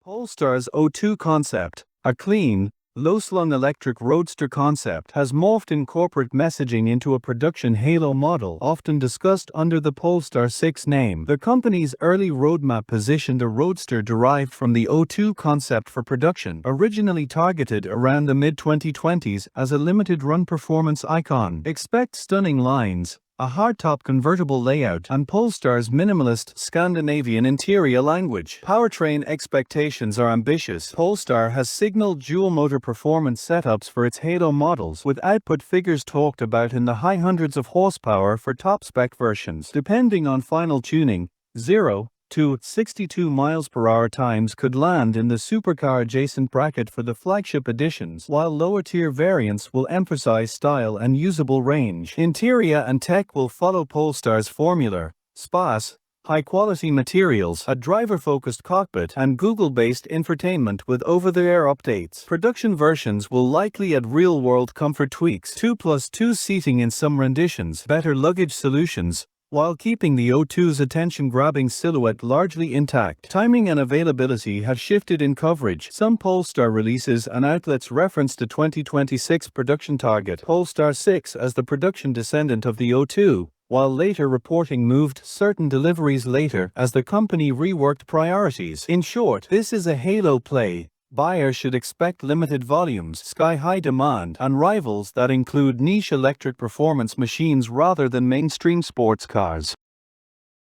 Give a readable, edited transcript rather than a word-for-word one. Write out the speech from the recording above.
Polestar's O2 concept, a clean, low-slung electric roadster concept, has morphed in corporate messaging into a production halo model often discussed under the Polestar 6 name. The company's early roadmap positioned a roadster derived from the O2 concept for production, originally targeted around the mid-2020s as a limited-run performance icon. Expect stunning lines, a hardtop convertible layout, and Polestar's minimalist Scandinavian interior language. Powertrain expectations are ambitious. Polestar has signaled dual-motor performance setups for its Halo models, with output figures talked about in the high hundreds of horsepower for top-spec versions. Depending on final tuning, 0 to 62 mph times could land in the supercar adjacent bracket for the flagship editions, while lower-tier variants will emphasize style and usable range. Interior and tech will follow Polestar's formula: SPAS, high-quality materials, a driver-focused cockpit, and Google-based infotainment with over-the-air updates. Production versions will likely add real-world comfort tweaks: 2+2 seating in some renditions, better luggage solutions, while keeping the O2's attention-grabbing silhouette largely intact. Timing and availability have shifted in coverage. Some Polestar releases and outlets referenced a 2026 production target, Polestar 6 as the production descendant of the O2, while later reporting moved certain deliveries later as the company reworked priorities. In short, this is a halo play. Buyers should expect limited volumes, sky-high demand, and rivals that include niche electric performance machines rather than mainstream sports cars.